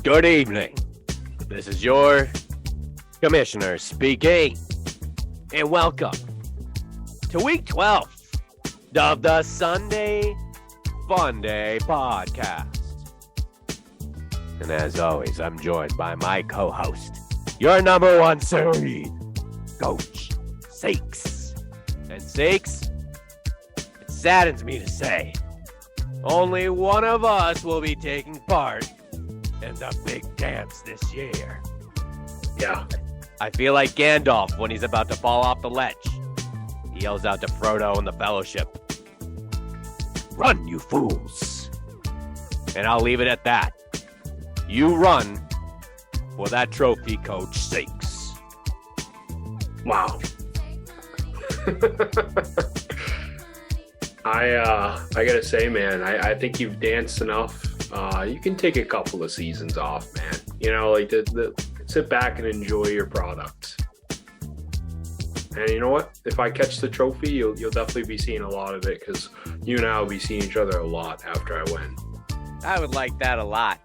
Good evening. This is your commissioner speaking. And welcome to week 12 of the Sunday Funday podcast. And as always, I'm joined by my co-host, your number one seed, Coach Sakes. And Sakes, it saddens me to say, only one of us will be taking part in the big dance this year. Yeah. I feel like Gandalf when he's about to fall off the ledge. He yells out to Frodo and the Fellowship, "Run, you fools!" And I'll leave it at that. You run for that trophy, Coach Sakes. Wow. I gotta say, man, I think you've danced enough. You can take a couple of seasons off, man. You know, like sit back and enjoy your product. And you know what? If I catch the trophy, you'll definitely be seeing a lot of it, because you and I will be seeing each other a lot after I win. I would like that a lot.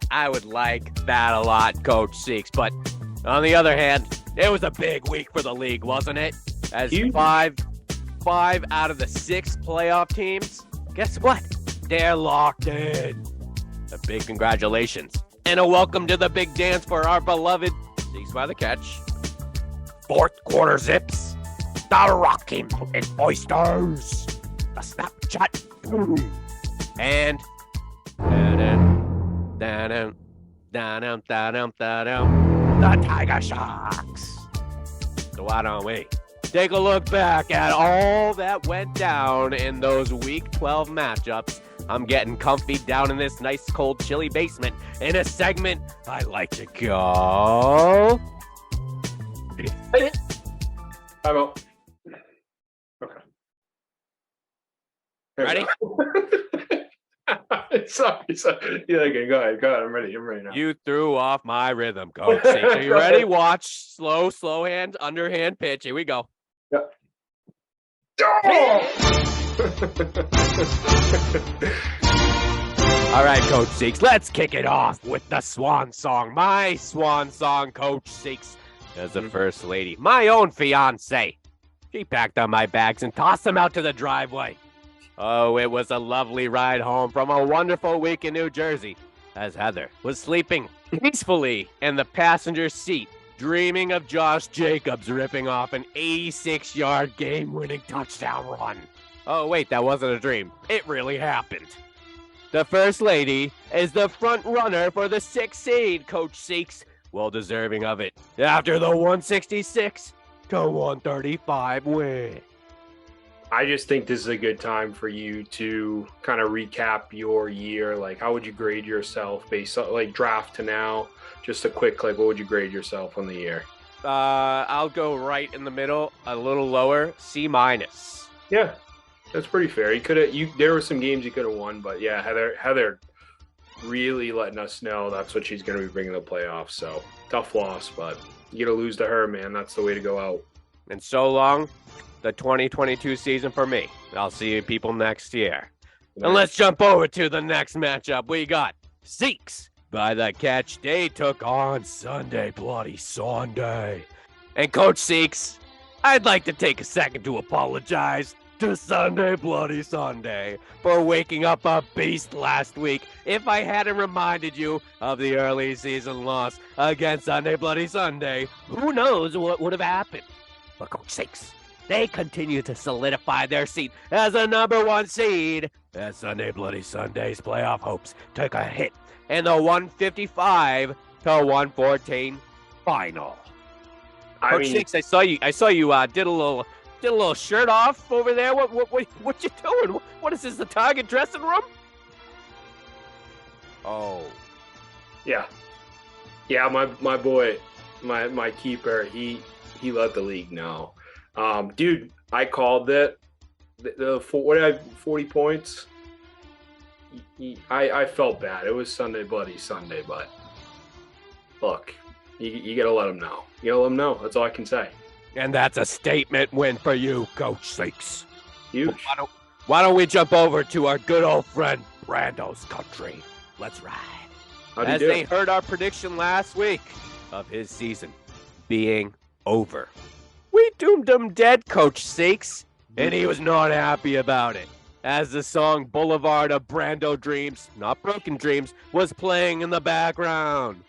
Coach Sakes. But on the other hand, it was a big week for the league, wasn't it? As five out of the 6 playoff teams, guess what? They're locked in. A big congratulations and a welcome to the big dance for our beloved Sakes by the Catch. Fourth quarter zips, the Rocky Mountain Oysters, the Snapchat Boom, and the Tiger Sharks. So why don't we take a look back at all that went down in those Week 12 matchups? I'm getting comfy down in this nice, cold, chilly basement in a segment I like to call... I'm out. Okay. Ready? Sorry. Yeah, okay, go ahead. I'm ready now. You threw off my rhythm, Coach. Are you ready? Watch. Slow hand, underhand pitch. Here we go. Yep. All right, Coach Sakes, let's kick it off with the swan song. My swan song, Coach Sakes, as the first lady, my own fiance. She packed up my bags and tossed them out to the driveway. Oh, it was a lovely ride home from a wonderful week in New Jersey, as Heather was sleeping peacefully in the passenger seat, dreaming of Josh Jacobs ripping off an 86-yard game-winning touchdown run. Oh, wait, that wasn't a dream. It really happened. The First Lady is the front runner for the 6th seed, Coach Sakes. Well deserving of it after the 166 to 135 win. I just think this is a good time for you to kind of recap your year. Like, how would you grade yourself based on, like, draft to now? Just a quick, like, what would you grade yourself on the year? I'll go right in the middle, a little lower, C-. Yeah, that's pretty fair. There were some games you could have won, but yeah, Heather really letting us know that's what she's going to be bringing the playoffs. So tough loss, but you got to lose to her, man. That's the way to go out. And so long, the 2022 season for me. I'll see you people next year. Nice. And let's jump over to the next matchup. We got Sakes by the Catch. They took on Sunday Bloody Sunday. And Coach Sakes, I'd like to take a second to apologize to Sunday Bloody Sunday for waking up a beast last week. If I hadn't reminded you of the early season loss against Sunday Bloody Sunday, who knows what would have happened. But Coach Sakes, they continue to solidify their seat as a number 1 seed as Sunday Bloody Sunday's playoff hopes took a hit in the 155 to 114 final. Coach Sakes, I saw you did a little shirt off over there. What you doing? What is this, the Target dressing room? Oh. Yeah, my boy, my keeper, he let the league know. Dude, I called it. What did I have, 40 points? I felt bad. It was Sunday Bloody Sunday, but look, you got to let them know. You got to let them know. That's all I can say. And that's a statement win for you, Coach Sakes. Huge. Why don't we jump over to our good old friend Brando's country? Let's ride. How'd he as do? they heard our prediction last week of his season being over. We doomed him dead, Coach Sakes, and he was not happy about it. As the song Boulevard of Brando Dreams, not Broken Dreams, was playing in the background.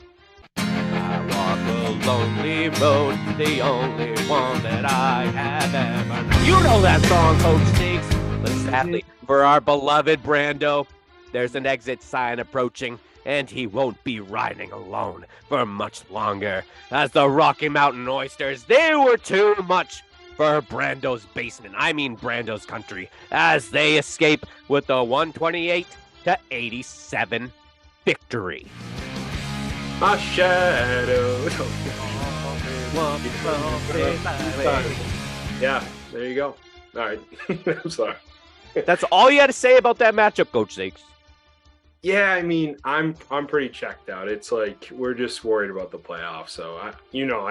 I walk a lonely road, the only one that I have ever known. You know that song, Coach Sakes. But sadly, for our beloved Brando, there's an exit sign approaching, and he won't be riding alone for much longer. As the Rocky Mountain Oysters, they were too much for Brando's basement. I mean Brando's country, as they escape with a 128-87 victory. My shadow. Yeah, there you go. All right. I'm sorry. That's all you had to say about that matchup, Coach Sakes. Yeah, I mean, I'm pretty checked out. It's like we're just worried about the playoffs. So I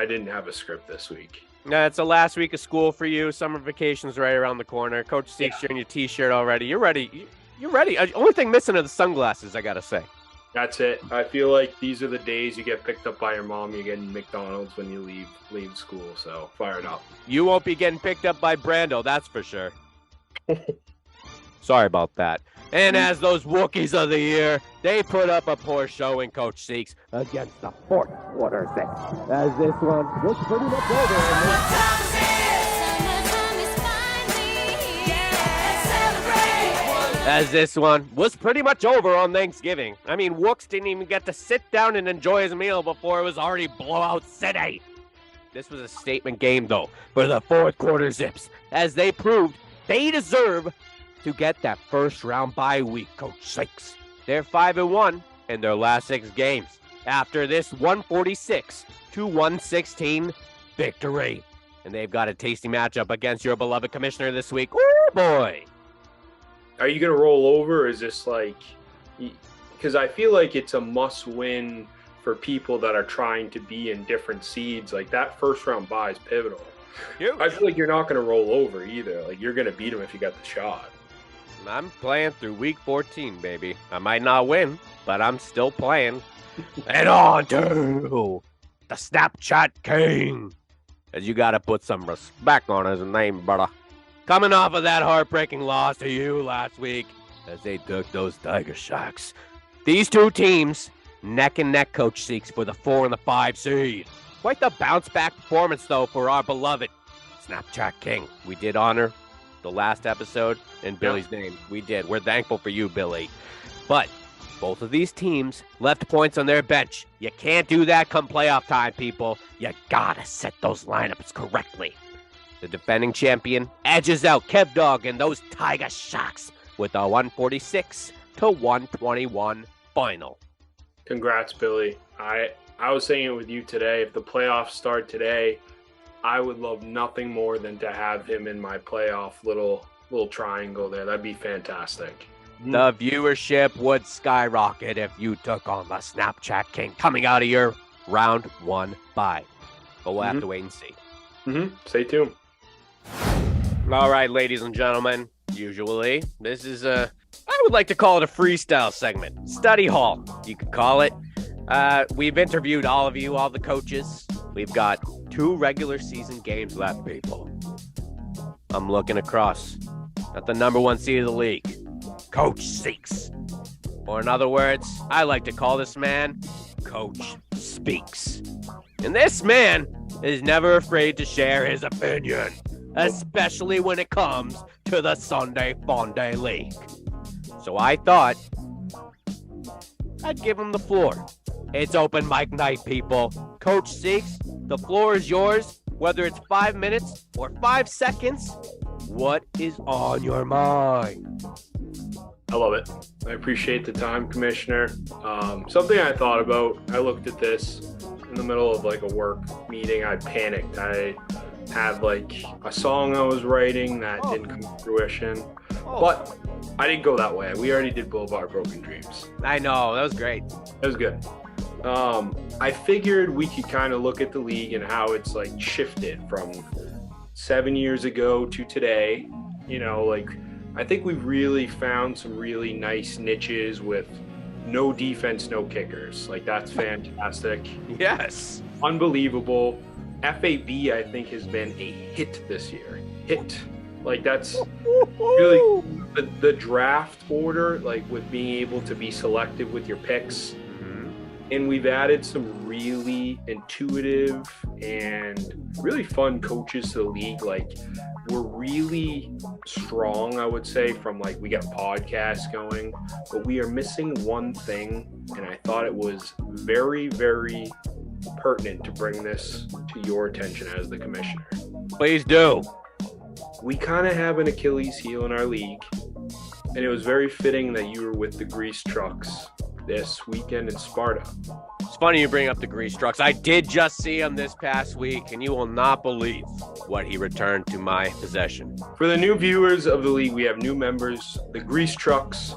didn't have a script this week. It's the last week of school for you. Summer vacation's right around the corner. Coach Sakes, you're in your T-shirt already. You're ready. You're ready. Only thing missing are the sunglasses, I gotta say. That's it. I feel like these are the days you get picked up by your mom. You're getting McDonald's when you leave school. So fire it up. You won't be getting picked up by Brando, that's for sure. Sorry about that. And as those Wookiees of the year, they put up a poor showing, Coach Sakes, against the fourth quarter six. As this one was pretty much over. As this one was pretty much over on Thanksgiving. I mean, Wooks didn't even get to sit down and enjoy his meal before it was already blowout city. This was a statement game, though, for the fourth quarter Zips, as they proved they deserve to get that first round bye week, Coach Sakes. They're 5-1 in their last 6 games after this 146-116 victory. And they've got a tasty matchup against your beloved commissioner this week. Oh boy. Are you going to roll over, or is this like, because I feel like it's a must win for people that are trying to be in different seeds. Like that first round bye is pivotal. Huge. I feel like you're not going to roll over either. Like you're going to beat them if you got the shot. I'm playing through week 14, baby. I might not win, but I'm still playing. And on to the Snapchat King. As you got to put some respect on his name, brother. Coming off of that heartbreaking loss to you last week, as they took those Tiger Sharks. These two teams, neck and neck, Coach Sakes, for the 4 and the 5 seed. Quite the bounce back performance, though, for our beloved Snapchat King. We did honor the last episode in Billy's name. We did. We're thankful for you, Billy. But both of these teams left points on their bench. You can't do that come playoff time, people. You gotta set those lineups correctly. The defending champion edges out Kev Dog and those Tiger Sharks with a 146-121 final. Congrats, Billy. I was saying it with you today. If the playoffs start today, I would love nothing more than to have him in my playoff little triangle there. That'd be fantastic. The viewership would skyrocket if you took on the Snapchat King coming out of your round 1 bye. But we'll have to wait and see. Stay tuned. All right, ladies and gentlemen. Usually, this is I would like to call it a freestyle segment. Study hall, you could call it. We've interviewed all of you, all the coaches. We've got 2 regular season games left, people. I'm looking across at the number 1 seed of the league, Coach Sakes. Or in other words, I like to call this man Coach Speaks. And this man is never afraid to share his opinion, especially when it comes to the Sunday Funday League. So I thought I'd give him the floor. It's open mic night, people. Coach Sakes, the floor is yours. Whether it's 5 minutes or 5 seconds, what is on your mind? I love it. I appreciate the time, Commissioner. Something I thought about, I looked at this in the middle of like a work meeting. I panicked. I had like a song I was writing that didn't come to fruition. But I didn't go that way. We already did Boulevard Broken Dreams. I know, that was great. It was good. I figured we could kind of look at the league and how it's like shifted from 7 years ago to today. You know, like I think we've really found some really nice niches with no defense, no kickers. Like, that's fantastic. Yes. Unbelievable. FAB, I think, has been a hit this year. Hit. Like, that's really the draft order, like with being able to be selective with your picks. And we've added some really intuitive and really fun coaches to the league. Like, we're really strong, I would say, from like, we got podcasts going, but we are missing one thing. And I thought it was very, very pertinent to bring this to your attention as the commissioner. Please do. We kind of have an Achilles heel in our league, and it was very fitting that you were with the grease trucks this weekend in Sparta. It's funny you bring up the grease trucks. I did just see him this past week, and you will not believe what he returned to my possession. For the new viewers of the league, we have new members, the grease trucks,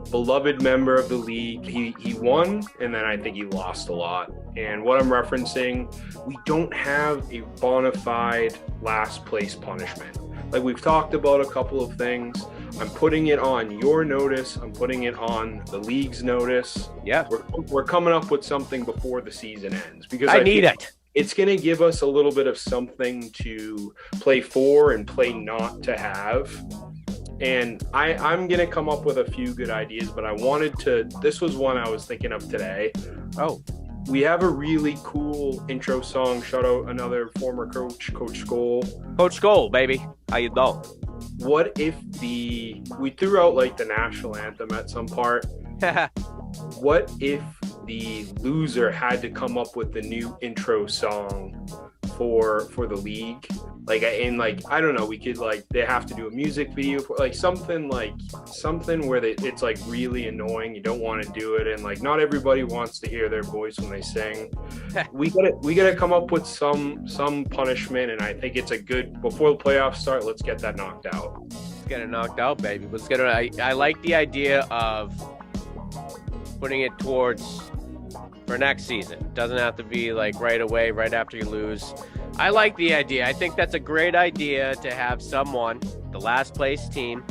beloved member of the league. He won, and then I think he lost a lot. And what I'm referencing, we don't have a bona fide last place punishment. Like, we've talked about a couple of things. I'm putting it on your notice. I'm putting it on the league's notice. Yeah. We're coming up with something before the season ends, because I need it. It's going to give us a little bit of something to play for and play not to have. And I'm going to come up with a few good ideas, but this was one I was thinking of today. Oh. We have a really cool intro song. Shout out another former coach, Coach Skoll. Coach Skoll, baby. How you doing? What if we threw out like the national anthem at some part? What if the loser had to come up with the new intro song for the league? Like, and like, I don't know, we could like, they have to do a music video for like something where it's like really annoying. You don't want to do it, and like not everybody wants to hear their voice when they sing. we gotta come up with some punishment, and I think it's a good, before the playoffs start, let's get that knocked out. Let's get it knocked out, baby. I like the idea of putting it towards for next season. It doesn't have to be like right away, right after you lose. I like the idea. I think that's a great idea to have someone, the last place team,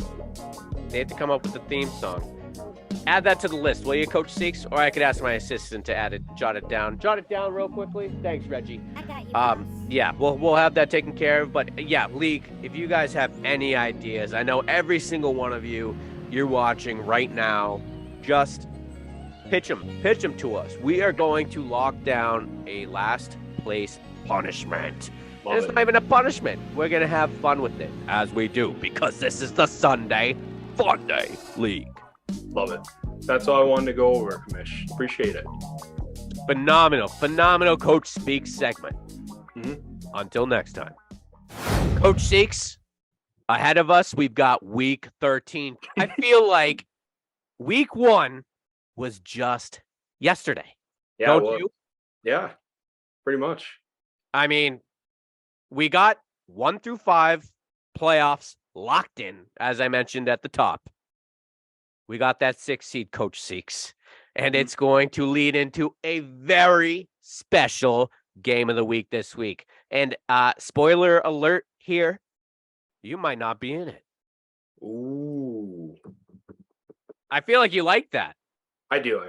they have to come up with a theme song. Add that to the list, will you, Coach Seeks? Or I could ask my assistant to add it, jot it down. Jot it down real quickly. Thanks, Reggie. I got you. Yeah, we'll have that taken care of. But yeah, league, if you guys have any ideas, I know every single one of you're watching right now, just pitch them to us. We are going to lock down a last place punishment. It's not even a punishment. We're going to have fun with it, as we do, because this is the Sunday Funday League. Love it. That's all I wanted to go over, Commish. Appreciate it. Phenomenal Coach Speaks segment. Until next time. Coach Speaks, ahead of us, we've got week 13. I feel like week 1 was just yesterday. Yeah, Don't you? Yeah, pretty much. I mean, we got 1 through 5 playoffs locked in, as I mentioned at the top. We got that 6 seed, Coach Seeks, and it's going to lead into a very special game of the week this week. And spoiler alert here, you might not be in it. Ooh. I feel like you like that. I do.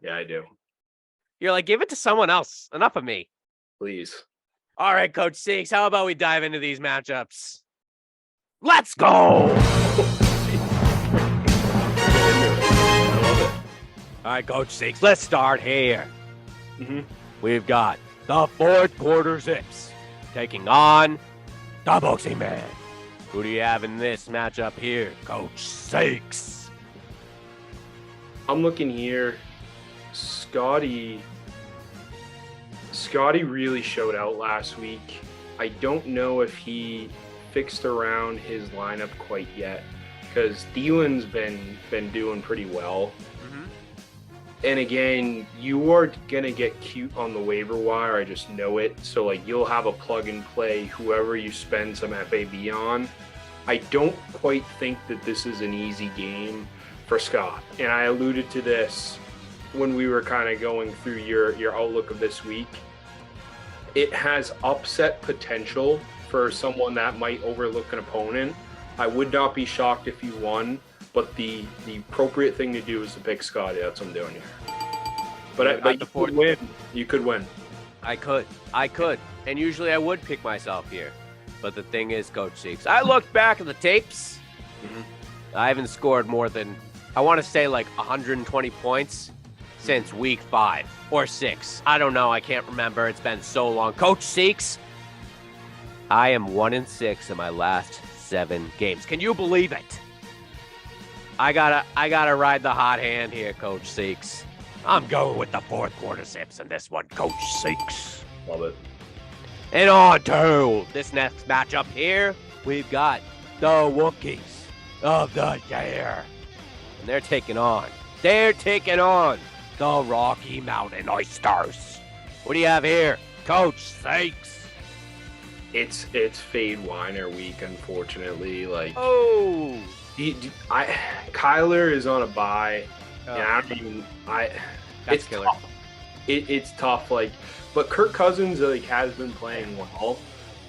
Yeah, I do. You're like, give it to someone else. Enough of me. Please. All right, Coach Seeks, how about we dive into these matchups? Let's go! All right, Coach Seeks, let's start here. We've got the fourth quarter Zips taking on the Boxing Man. Who do you have in this matchup here, Coach Seeks? I'm looking here. Scotty really showed out last week. I don't know if he fixed around his lineup quite yet, because Thielen's been doing pretty well. And again, you are gonna get cute on the waiver wire. I just know it. So like, you'll have a plug and play whoever you spend some FAB on. I don't quite think that this is an easy game for Scott. And I alluded to this when we were kind of going through your outlook of this week. It has upset potential for someone that might overlook an opponent. I would not be shocked if he won. but the appropriate thing to do is to pick Scotty. That's what I'm doing here. But you could win. You could win. I could. And usually I would pick myself here. But the thing is, Coach Seeks, I looked back at the tapes. Mm-hmm. I haven't scored more than, I want to say, like 120 points since week 5 or 6. I don't know. I can't remember. It's been so long. Coach Seeks, I am 1-6 in my last 7 games. Can you believe it? I gotta ride the hot hand here, Coach Seeks. I'm going with the fourth quarter Zips in this one, Coach Seeks. Love it. And on to this next matchup here, we've got the Wookiees of the year. And they're taking on the Rocky Mountain Oysters. What do you have here, Coach Seeks? It's Fade Weiner week, unfortunately. Kyler is on a bye. It's killer. Tough. It's tough. But Kirk Cousins has been playing well,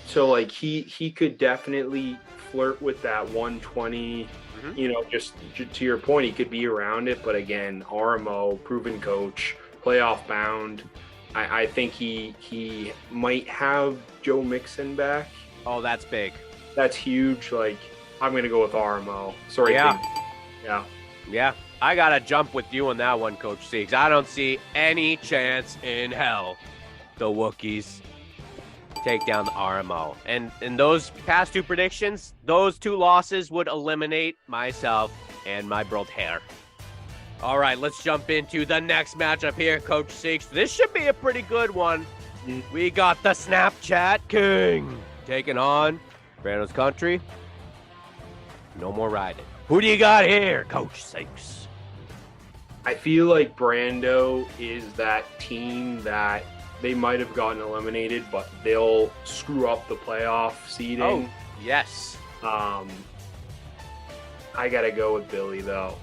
so he could definitely flirt with that 120. Mm-hmm. Just to your point, he could be around it. But again, RMO, proven coach, playoff bound. I think he might have Joe Mixon back. Oh, that's big. That's huge. I'm gonna go with RMO. Sorry. Yeah. I gotta jump with you on that one, Coach Seeks. I don't see any chance in hell the Wookiees take down the RMO. And in those past 2 predictions, those 2 losses would eliminate myself and my bro hair. All right, let's jump into the next matchup here, Coach Seeks. This should be a pretty good one. We got the Snapchat King taking on Brando's Country. No more riding. Who do you got here, Coach Seeks? I feel like Brando is that team that they might have gotten eliminated, but they'll screw up the playoff seeding. Oh, yes. I gotta go with Billy, though.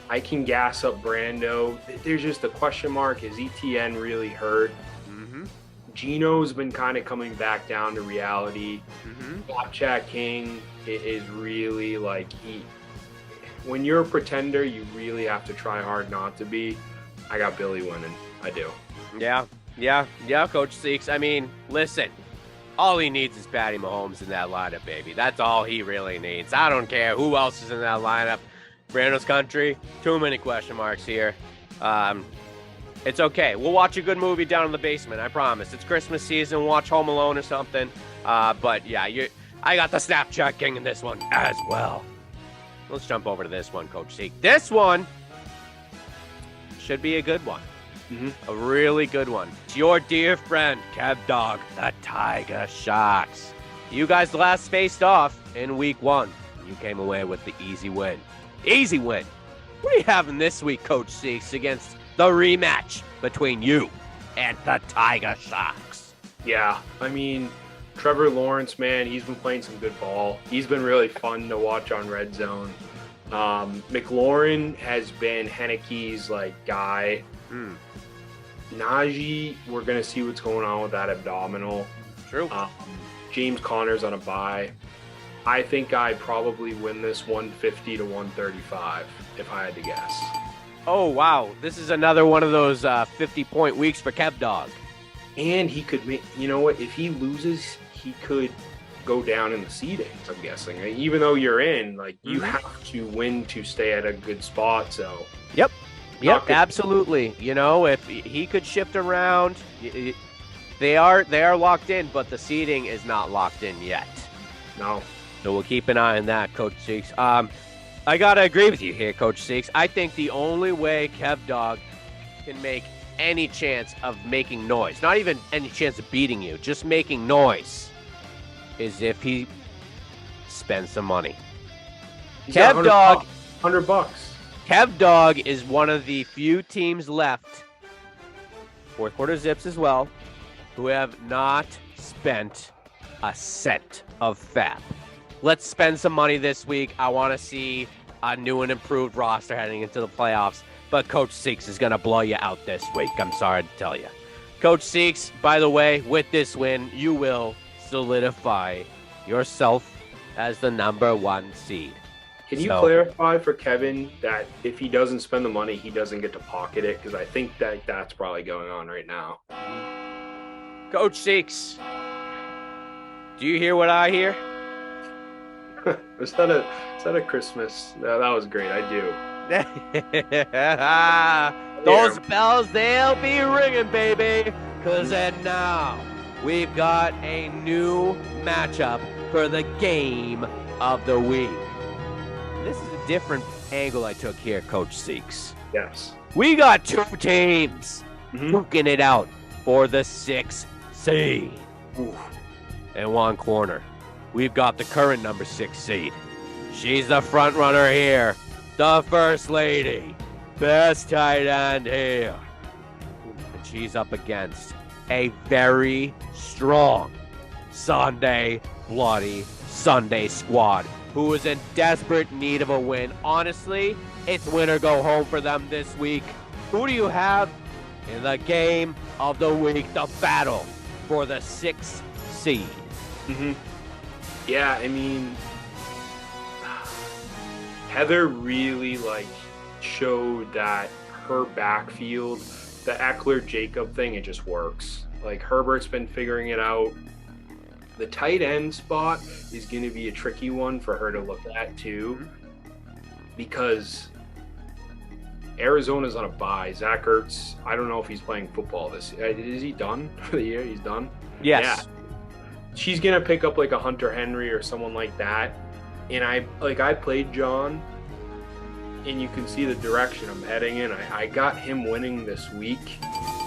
I can gas up Brando. There's just a question mark. Is ETN really hurt? Mm-hmm. Gino's been kind of coming back down to reality. Mm-hmm. Snapchat King is really when you're a pretender, you really have to try hard not to be. I got Billy winning. I do. Yeah, Coach Seeks. I mean, listen, all he needs is Patty Mahomes in that lineup, baby. That's all he really needs. I don't care who else is in that lineup. Brando's Country, too many question marks here. It's okay. We'll watch a good movie down in the basement, I promise. It's Christmas season. We'll watch Home Alone or something. But yeah, I got the Snapchat King in this one as well. Let's jump over to this one, Coach Seek. This one should be a good one. Mm-hmm. A really good one. It's your dear friend, Kev Dog, the Tiger Sharks. You guys last faced off in week 1. You came away with the easy win. Easy win. What are you having this week, Coach Seeks, against the rematch between you and the Tiger Sharks? Yeah, I mean, Trevor Lawrence, man, he's been playing some good ball. He's been really fun to watch on Red Zone. McLaurin has been Heineke's guy. Najee, we're going to see what's going on with that abdominal. True. James Conner's on a bye. I think I probably win this 150 to 135 if I had to guess. Oh, wow. This is another one of those 50-point weeks for Kev Dog. And he could make, if he loses, he could go down in the seedings, I'm guessing. Even though you're in, you have to win to stay at a good spot, so. Yep, absolutely. If he could shift around, they are locked in, but the seeding is not locked in yet. No. So we'll keep an eye on that, Coach Seeks. I got to agree with you here, Coach Seeks. I think the only way Kev Dog can make any chance of making noise, not even any chance of beating you, just making noise, is if he spends some money. Kev Dog, $100. Kev Dog is one of the few teams left, fourth quarter Zips as well, who have not spent a cent of FAP. Let's spend some money this week. I want to see a new and improved roster heading into the playoffs. But Coach Seeks is going to blow you out this week. I'm sorry to tell you. Coach Seeks, by the way, with this win, you will solidify yourself as the number 1 seed Can you clarify for Kevin that if he doesn't spend the money, he doesn't get to pocket it? Because I think that's probably going on right now. Coach Seeks, do you hear what I hear? Is that a Christmas? No, that was great. I do. Those bells, they'll be ringing, baby. Because now we've got a new matchup for the game of the week. This is a different angle I took here, Coach Seeks. Yes. We got two teams duking it out for the 6th seed. Ooh. In one corner, we've got the current number 6 seed. She's the front runner here. The First Lady. Best tight end here. And she's up against a very strong Sunday Bloody Sunday squad who is in desperate need of a win. Honestly, it's win or go home for them this week. Who do you have in the game of the week, the battle for the 6th seed? Yeah, I mean, Heather really showed that her backfield, the Eckler-Jacob thing, it just works. Herbert's been figuring it out. The tight end spot is going to be a tricky one for her to look at too, because Arizona's on a bye. Zach Ertz, I don't know if he's playing football this year. Is he done for the year? He's done? Yes. Yeah. She's going to pick up a Hunter Henry or someone like that. And I played John, and you can see the direction I'm heading in. I got him winning this week.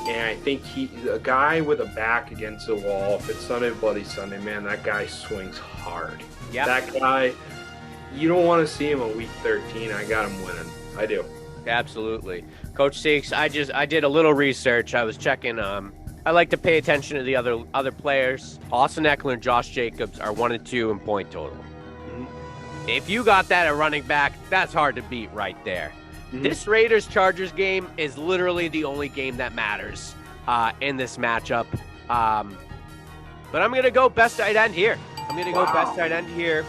And I think he's a guy with a back against the wall. If it's Sunday Bloody Sunday, man, that guy swings hard. Yep. That guy, you don't want to see him on week 13. I got him winning. I do. Absolutely. Coach Seeks, I did a little research. I was checking. I like to pay attention to the other players. Austin Eckler and Josh Jacobs are 1 and 2 in point total. If you got that at running back, that's hard to beat right there. This Raiders-Chargers game is literally the only game that matters in this matchup. But I'm going to go best tight end here. Yeah.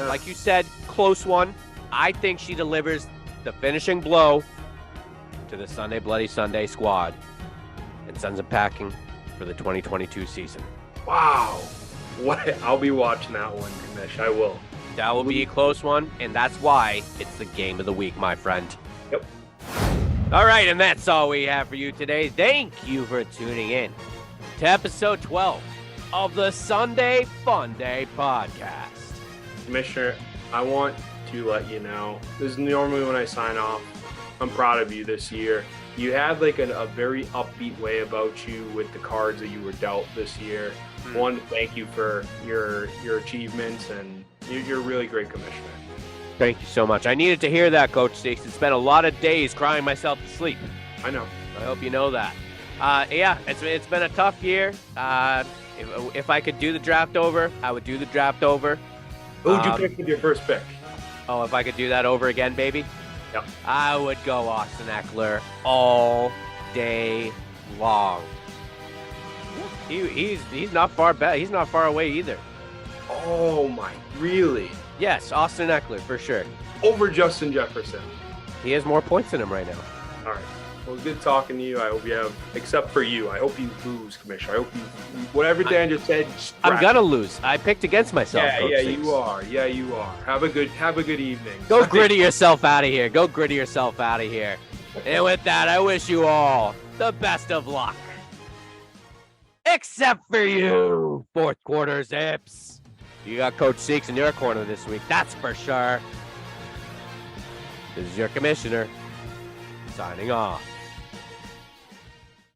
Like you said, close one. I think she delivers the finishing blow to the Sunday Bloody Sunday squad and sends them packing for the 2022 season. Wow. What? I'll be watching that one, Kamish. I will. That will be a close one, and that's why it's the game of the week, my friend. Yep. All right, and that's all we have for you today. Thank you for tuning in to episode 12 of the Sunday Funday podcast. Commissioner, I want to let you know, this is normally when I sign off. I'm proud of you this year. You had a very upbeat way about you with the cards that you were dealt this year. I want to thank you for your achievements, and you're a really great commissioner. Thank you so much. I needed to hear that, Coach Six. It's been a lot of days crying myself to sleep. I know. I hope you know that. Yeah, it's been a tough year. If I could do the draft over, I would do the draft over. Who would you pick with your first pick? Oh, if I could do that over again, baby? Yep. I would go Austin Eckler all day long. He's not far back. He's not far away either. Oh my, really? Yes, Austin Eckler for sure. Over Justin Jefferson. He has more points than him right now. All right. Well, good talking to you. I hope you have, except for you, I hope you lose, Commissioner. I hope you, whatever Dan just said. I'm gonna lose. I picked against myself. Yeah, you are. Yeah, you are. Have a good evening. Go gritty yourself out of here. Go gritty yourself out of here. And with that, I wish you all the best of luck. Except for you, fourth quarter Zips. You got Coach Seeks in your corner this week. That's for sure. This is your commissioner signing off.